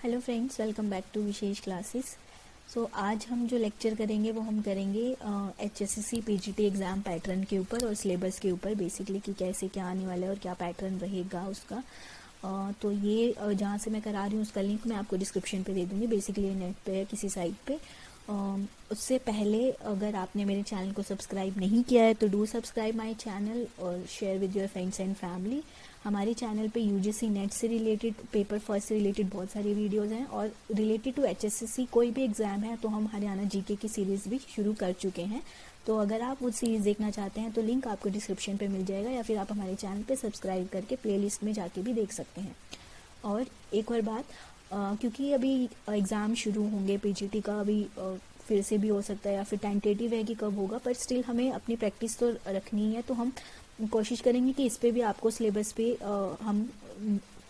Hello friends, welcome back to Vishesh classes. आज हम जो लेक्चर करेंगे वो हम करेंगे HSCC PGT एग्ज़ाम पैटर्न के ऊपर और सिलेबस के ऊपर बेसिकली कि कैसे क्या आने वाला है और क्या पैटर्न रहेगा उसका। तो ये जहाँ से मैं करा रही हूँ उसका लिंक मैं आपको डिस्क्रिप्शन पे दे दूँगी, बेसिकली नेट पे या किसी साइट पे। उससे पहले अगर आपने मेरे चैनल को सब्सक्राइब नहीं किया है तो डू सब्सक्राइब माय चैनल और share with your friends and family. हमारे चैनल पे UGC नेट से रिलेटेड, पेपर फर्स्ट से रिलेटेड बहुत सारी वीडियोस हैं और रिलेटेड टू HSCC कोई भी एग्ज़ाम है तो हम हरियाणा GK की सीरीज़ भी शुरू कर चुके हैं। तो अगर आप वो सीरीज़ देखना चाहते हैं तो लिंक आपको डिस्क्रिप्शन पे मिल जाएगा या फिर आप हमारे चैनल पे सब्सक्राइब करके प्लेलिस्ट में जाके भी देख सकते हैं। और एक और बात, क्योंकि अभी एग्ज़ाम शुरू होंगे PGT का, अभी फिर से भी हो सकता है या फिर टेंटेटिव है कि कब होगा, पर स्टिल हमें अपनी प्रैक्टिस तो रखनी है। तो हम कोशिश करेंगे कि इस पे भी आपको सिलेबस पे हम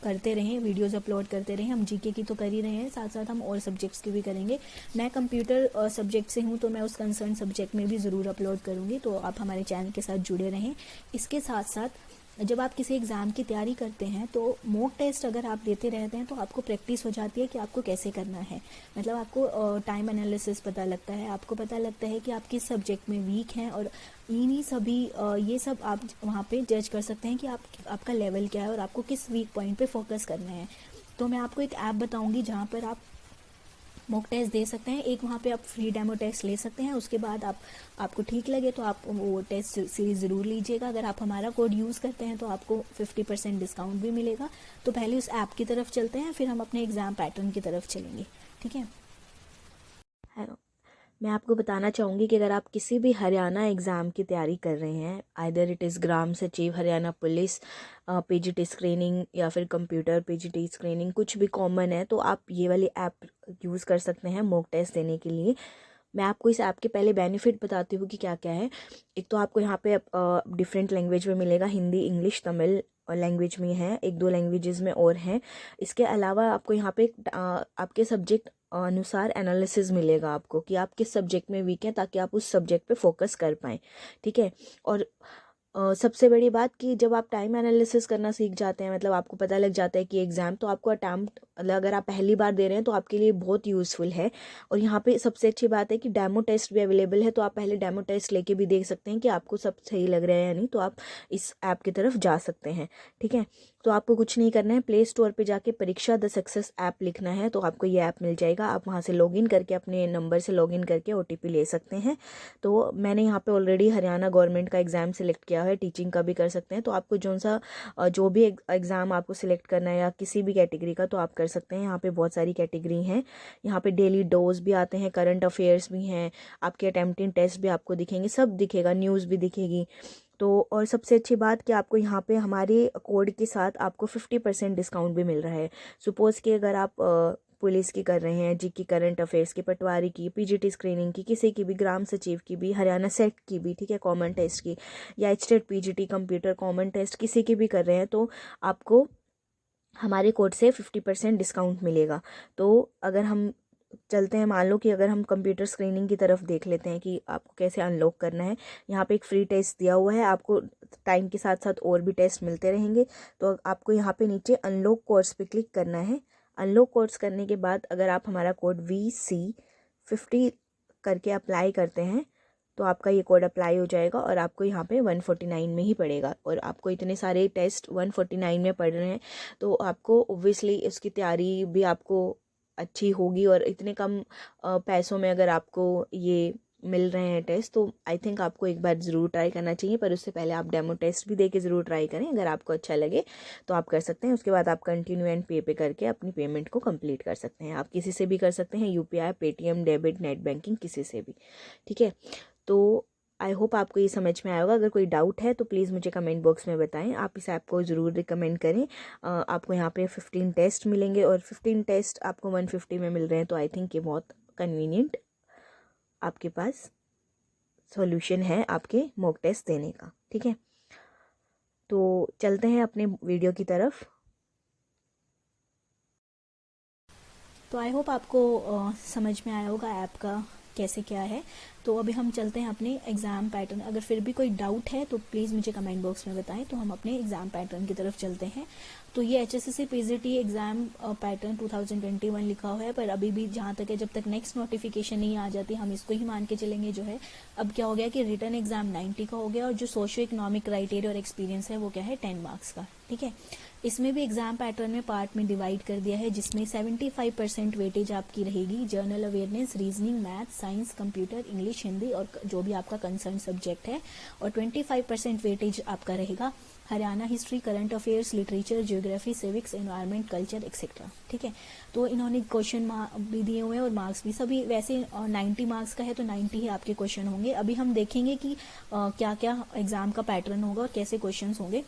करते रहें, वीडियोस अपलोड करते रहें। हम GK की तो कर ही रहे हैं, साथ साथ हम और सब्जेक्ट्स की भी करेंगे। मैं कंप्यूटर सब्जेक्ट से हूँ तो मैं उस कंसर्न सब्जेक्ट में भी ज़रूर अपलोड करूँगी, तो आप हमारे चैनल के साथ जुड़े रहें। इसके साथ साथ जब आप किसी एग्ज़ाम की तैयारी करते हैं तो मॉक टेस्ट अगर आप देते रहते हैं तो आपको प्रैक्टिस हो जाती है कि आपको कैसे करना है। मतलब आपको टाइम एनालिसिस पता लगता है, आपको पता लगता है कि आप किस सब्जेक्ट में वीक हैं, और इन्हीं सभी ये सब आप वहाँ पे जज कर सकते हैं कि आपका लेवल क्या है और आपको किस वीक पॉइंट पे फोकस करना है। तो मैं आपको एक ऐप बताऊँगी जहाँ पर आप मॉक टेस्ट दे सकते हैं। एक वहाँ पे आप फ्री डेमो टेस्ट ले सकते हैं, उसके बाद आपको ठीक लगे तो आप वो टेस्ट सीरीज ज़रूर लीजिएगा। अगर आप हमारा कोड यूज़ करते हैं तो आपको 50% डिस्काउंट भी मिलेगा। तो पहले उस ऐप की तरफ चलते हैं, फिर हम अपने एग्ज़ाम पैटर्न की तरफ चलेंगे, ठीक है। हेलो, मैं आपको बताना चाहूँगी कि अगर आप किसी भी हरियाणा एग्ज़ाम की तैयारी कर रहे हैं, आइदर इट इज़ ग्राम सचिव, हरियाणा पुलिस PGT स्क्रीनिंग या फिर कंप्यूटर PGT स्क्रीनिंग, कुछ भी कॉमन है, तो आप ये वाली ऐप यूज़ कर सकते हैं मॉक टेस्ट देने के लिए। मैं आपको इस ऐप के पहले बेनिफिट बताती हूँ कि क्या क्या है। एक तो आपको यहाँ पे डिफरेंट लैंग्वेज में मिलेगा, हिंदी, इंग्लिश, तमिल और लैंग्वेज में है, एक दो लैंग्वेजेस में और हैं। इसके अलावा आपको यहाँ पे आपके सब्जेक्ट अनुसार एनालिसिस मिलेगा आपको कि आप किस सब्जेक्ट में वीक हैं, ताकि आप उस सब्जेक्ट पे फोकस कर पाएँ, ठीक है। और सबसे बड़ी बात कि जब आप टाइम एनालिसिस करना सीख जाते हैं, मतलब आपको पता लग जाता है कि एग्ज़ाम तो आपको अटैम्प्ट, मतलब अगर आप पहली बार दे रहे हैं तो आपके लिए बहुत यूज़फुल है। और यहाँ पे सबसे अच्छी बात है कि डेमो टेस्ट भी अवेलेबल है, तो आप पहले डेमो टेस्ट लेके भी देख सकते हैं कि आपको सब सही लग रहा है या नहीं, तो आप इस ऐप की तरफ जा सकते हैं, ठीक है। तो आपको कुछ नहीं करना है, प्ले स्टोर पे जाके परीक्षा द सक्सेस ऐप लिखना है तो आपको ये ऐप मिल जाएगा। आप वहाँ से लॉगिन करके, अपने नंबर से लॉगिन करके OTP ले सकते हैं। तो मैंने यहाँ पे ऑलरेडी हरियाणा गवर्नमेंट का एग्ज़ाम सिलेक्ट किया है, टीचिंग का भी कर सकते हैं। तो आपको जो भी एग्ज़ाम आपको सिलेक्ट करना है या किसी भी कैटेगरी का, तो आप कर सकते हैं। यहाँ पे बहुत सारी कैटेगरी हैं, यहाँ पे डेली डोज भी आते हैं, करंट अफेयर्स भी हैं, आपके अटेम्प्टिंग टेस्ट भी आपको दिखेंगे, सब दिखेगा, न्यूज़ भी दिखेगी। तो और सबसे अच्छी बात कि आपको यहाँ पे हमारे कोड के साथ आपको 50% डिस्काउंट भी मिल रहा है। सपोज़ कि अगर आप पुलिस की कर रहे हैं, GK, करंट अफेयर्स की, पटवारी की, PGT स्क्रीनिंग की, किसी की भी, ग्राम सचिव की भी, हरियाणा सेट की भी, ठीक है, कॉमन टेस्ट की, या HTET PGT computer common test किसी की भी कर रहे हैं, तो आपको हमारे कोड से 50% डिस्काउंट मिलेगा। तो अगर हम चलते हैं, मान लो कि अगर हम कंप्यूटर स्क्रीनिंग की तरफ देख लेते हैं कि आपको कैसे अनलॉक करना है। यहाँ पे एक फ्री टेस्ट दिया हुआ है, आपको टाइम के साथ साथ और भी टेस्ट मिलते रहेंगे। तो आपको यहाँ पे नीचे अनलॉक कोर्स पे क्लिक करना है। अनलॉक कोर्स करने के बाद अगर आप हमारा कोड VC50 करके अप्लाई करते हैं तो आपका ये कोड अप्लाई हो जाएगा और आपको यहाँ पे 149 में ही पड़ेगा। और आपको इतने सारे टेस्ट 149 में पड़ रहे हैं, तो आपको ओब्वियसली उसकी तैयारी भी आपको अच्छी होगी। और इतने कम पैसों में अगर आपको ये मिल रहे हैं टेस्ट, तो आई थिंक आपको एक बार ज़रूर ट्राई करना चाहिए। पर उससे पहले आप डेमो टेस्ट भी दे के ज़रूर ट्राई करें, अगर आपको अच्छा लगे तो आप कर सकते हैं। उसके बाद आप कंटिन्यू एंड पे करके अपनी पेमेंट को कंप्लीट कर सकते हैं। आप किसी से भी कर सकते हैं, UPI, Paytm, debit, net banking, किसी से भी, ठीक है। तो आई होप आपको ये समझ में आया होगा। अगर कोई डाउट है तो प्लीज़ मुझे कमेंट बॉक्स में बताएं। आप इस ऐप को ज़रूर रिकमेंड करें। आपको यहाँ पे 15 टेस्ट मिलेंगे और 15 टेस्ट आपको 150 में मिल रहे हैं, तो आई थिंक ये बहुत कन्वीनियंट आपके पास सॉल्यूशन है आपके मॉक टेस्ट देने का, ठीक है। तो चलते हैं अपने वीडियो की तरफ। तो आई होप आपको समझ में आया होगा ऐप का कैसे क्या है। तो अभी हम चलते हैं अपने एग्ज़ाम पैटर्न। अगर फिर भी कोई डाउट है तो प्लीज़ मुझे कमेंट बॉक्स में बताएं, तो हम अपने एग्ज़ाम पैटर्न की तरफ चलते हैं। तो ये HSSC PGT एग्ज़ाम पैटर्न 2021 लिखा हुआ है, पर अभी भी जहाँ तक है, जब तक नेक्स्ट नोटिफिकेशन नहीं आ जाती हम इसको ही मान के चलेंगे जो है। अब क्या हो गया कि रिटन एग्ज़ाम 90 का हो गया, और जो सोशियो इकोनॉमिक क्राइटेरिया और एक्सपीरियंस है वो क्या है 10 मार्क्स का। ठीक है, इसमें भी एग्जाम पैटर्न में पार्ट में डिवाइड कर दिया है, जिसमें 75% वेटेज आपकी रहेगी general awareness, reasoning, math, science, computer, English, Hindi और जो भी आपका कंसर्न सब्जेक्ट है, और 25% वेटेज आपका रहेगा Haryana history, current affairs, literature, geography, civics, environment, culture etcetera. ठीक है, तो इन्होंने क्वेश्चन भी दिए हुए हैं और मार्क्स भी सभी वैसे 90 मार्क्स का है, तो 90 ही आपके क्वेश्चन होंगे। अभी हम देखेंगे कि क्या क्या एग्जाम का पैटर्न होगा और कैसे क्वेश्चन होंगे।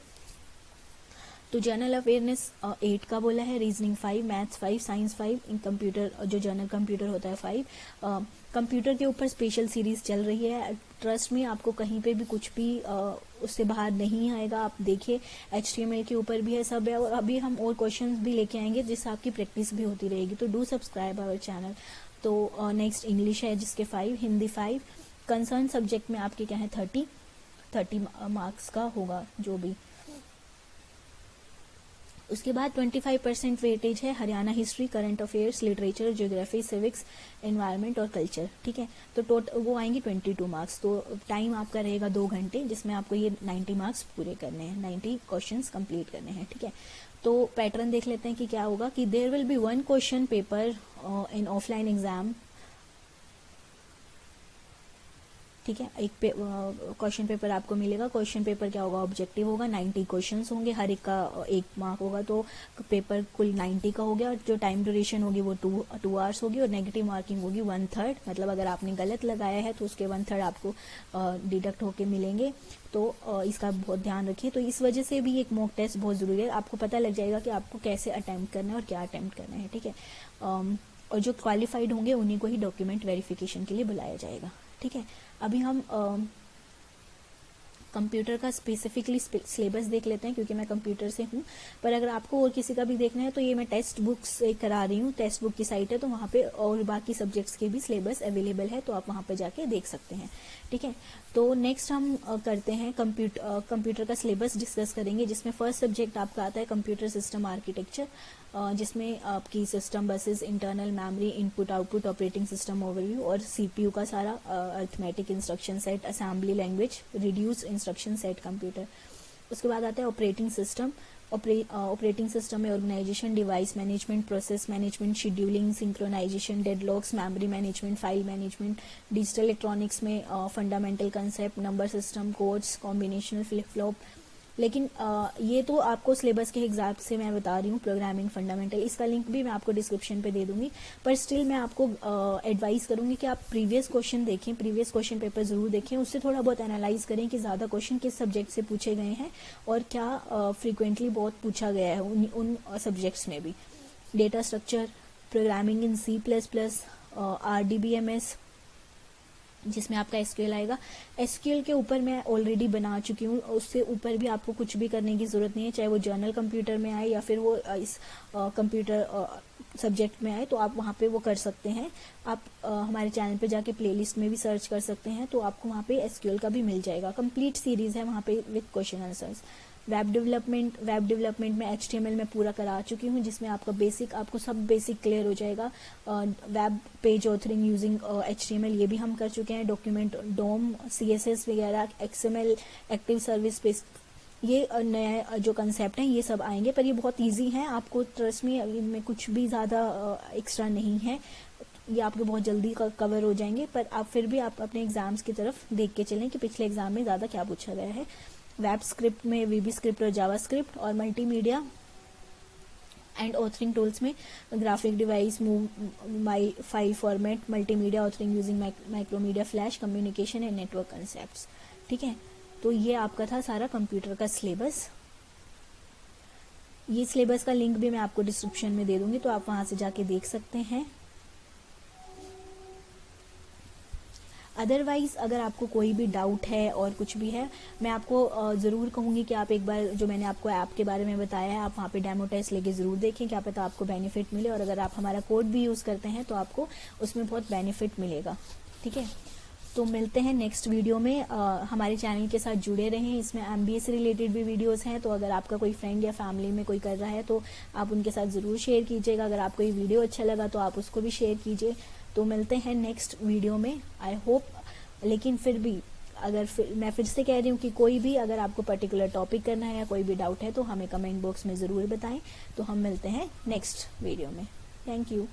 तो जनरल अवेयरनेस 8 का बोला है, रीजनिंग 5, मैथ्स 5, साइंस 5, इन कंप्यूटर जो जनरल कंप्यूटर होता है 5। कंप्यूटर के ऊपर स्पेशल सीरीज चल रही है, ट्रस्ट में आपको कहीं पे भी कुछ भी उससे बाहर नहीं आएगा। आप देखिए HTML के ऊपर भी है, सब है, और अभी हम और क्वेश्चंस भी लेके आएंगे जिससे आपकी प्रैक्टिस भी होती रहेगी। तो डू सब्सक्राइब आवर चैनल। तो नेक्स्ट इंग्लिश है जिसके 5, हिंदी 5, कंसर्न सब्जेक्ट में आपके क्या है 30 मार्क्स का होगा जो भी। उसके बाद 25% वेटेज है Haryana history, current affairs, literature, geography, civics, environment और कल्चर। ठीक है, तो टोटल वो आएंगे 22 मार्क्स। तो टाइम आपका रहेगा 2 घंटे, जिसमें आपको ये 90 मार्क्स पूरे करने हैं, 90 क्वेश्चंस कंप्लीट करने हैं। ठीक है, तो पैटर्न देख लेते हैं कि क्या होगा कि there will be 1 question paper in offline exam. ठीक है, एक क्वेश्चन पेपर आपको मिलेगा। क्वेश्चन पेपर क्या होगा, ऑब्जेक्टिव होगा, 90 क्वेश्चंस होंगे, हर एक का 1 मार्क होगा, तो पेपर कुल 90 का हो गया। और जो टाइम ड्यूरेशन होगी वो 2 आवर्स होगी, और नेगेटिव मार्किंग होगी 1/3। मतलब अगर आपने गलत लगाया है तो उसके 1/3 आपको डिडक्ट होके मिलेंगे। तो इसका बहुत ध्यान रखिए। तो इस वजह से भी एक मॉक टेस्ट बहुत ज़रूरी है, आपको पता लग जाएगा कि आपको कैसे अटेम्प्ट करना है और क्या अटेम्प्ट करना है। ठीक है, और जो क्वालिफाइड होंगे उन्हीं को ही डॉक्यूमेंट वेरिफिकेशन के लिए बुलाया जाएगा। ठीक है, अभी हम कंप्यूटर का स्पेसिफिकली सिलेबस देख लेते हैं, क्योंकि मैं कंप्यूटर से हूँ। पर अगर आपको और किसी का भी देखना है तो ये मैं टेक्स्ट बुक्स से करा रही हूँ, टेक्स्ट बुक की साइट है, तो वहाँ पे और बाकी सब्जेक्ट्स के भी सिलेबस अवेलेबल है, तो आप वहाँ पे जाके देख सकते हैं। ठीक है, तो नेक्स्ट हम करते हैं कंप्यूटर का सिलेबस डिस्कस करेंगे, जिसमें फर्स्ट सब्जेक्ट आपका आता है कंप्यूटर सिस्टम आर्किटेक्चर, जिसमें आपकी system buses, internal memory, input output, operating system overview और CPU का सारा arithmetic instruction set, assembly language, reduce instruction set computer. उसके बाद आता है ऑपरेटिंग सिस्टम। ऑपरेटिंग सिस्टम में organisation, device management, process management, scheduling, synchronisation, deadlocks, memory management, file management. Digital electronics में fundamental concept, number system, codes, combinational flip flop. लेकिन ये तो आपको सिलेबस के हिसाब से मैं बता रही हूँ, प्रोग्रामिंग फंडामेंटल, इसका लिंक भी मैं आपको डिस्क्रिप्शन पे दे दूंगी। पर स्टिल मैं आपको एडवाइस करूंगी कि आप प्रीवियस क्वेश्चन देखें, प्रीवियस क्वेश्चन पेपर जरूर देखें, उससे थोड़ा बहुत एनालाइज करें कि ज़्यादा क्वेश्चन किस सब्जेक्ट से पूछे गए हैं और क्या फ्रिक्वेंटली बहुत पूछा गया है उन सब्जेक्ट्स में भी। Data structure, programming in C++, RDBMS, जिसमें आपका SQL आएगा। SQL के ऊपर मैं ऑलरेडी बना चुकी हूँ, उससे ऊपर भी आपको कुछ भी करने की ज़रूरत नहीं है, चाहे वो जर्नल कंप्यूटर में आए या फिर वो इस कंप्यूटर सब्जेक्ट में आए, तो आप वहाँ पे वो कर सकते हैं। आप हमारे चैनल पे जाके प्लेलिस्ट में भी सर्च कर सकते हैं, तो आपको वहाँ पे SQL का भी मिल जाएगा। कंप्लीट सीरीज़ है वहाँ पे with question answers. Web development में HTML में पूरा करा चुकी हूँ, जिसमें आपको सब बेसिक क्लियर हो जाएगा। Web page authoring using HTML ये भी हम कर चुके हैं। डॉक्यूमेंट DOM, CSS वगैरह, XML, एक्टिव सर्विस पेज, ये नया जो कंसेप्ट हैं ये सब आएंगे, पर ये बहुत इजी हैं, आपको ट्रस्ट में इनमें कुछ भी ज़्यादा एक्स्ट्रा नहीं है, ये आपके बहुत जल्दी कवर हो जाएंगे। पर आप फिर भी आप अपने एग्जाम्स की तरफ देख के चलें कि पिछले एग्जाम में ज़्यादा क्या पूछा गया है। वेब स्क्रिप्ट में VB स्क्रिप्ट और जावा स्क्रिप्ट, और मल्टीमीडिया एंड ऑथरिंग टूल्स में graphic device, move my file format, multimedia authoring using Macromedia, flash, communication and network concepts. ठीक है, तो ये आपका था सारा कंप्यूटर का सिलेबस। ये सिलेबस का लिंक भी मैं आपको डिस्क्रिप्शन में दे दूंगी, तो आप वहां से जाके देख सकते हैं। अदरवाइज अगर आपको कोई भी डाउट है और कुछ भी है, मैं आपको ज़रूर कहूँगी कि आप एक बार जो मैंने आपको ऐप के बारे में बताया है, आप वहाँ पे डेमो टेस्ट लेके ज़रूर देखें, क्या पता आपको बेनिफिट मिले। और अगर आप हमारा कोड भी यूज़ करते हैं तो आपको उसमें बहुत बेनिफिट मिलेगा। ठीक है, तो मिलते हैं नेक्स्ट वीडियो में। हमारे चैनल के साथ जुड़े रहें, इसमें MBA से रिलेटेड भी वीडियोस हैं, तो अगर आपका कोई फ्रेंड या फैमिली में कोई कर रहा है तो आप उनके साथ ज़रूर शेयर कीजिएगा। अगर आपको ये वीडियो अच्छा लगा तो आप उसको भी शेयर कीजिए। तो मिलते हैं नेक्स्ट वीडियो में, आई होप। लेकिन फिर भी मैं फिर से कह रही हूँ कि कोई भी अगर आपको पर्टिकुलर टॉपिक करना है या कोई भी डाउट है तो हमें कमेंट बॉक्स में ज़रूर बताएं। तो हम मिलते हैं नेक्स्ट वीडियो में। Thank you.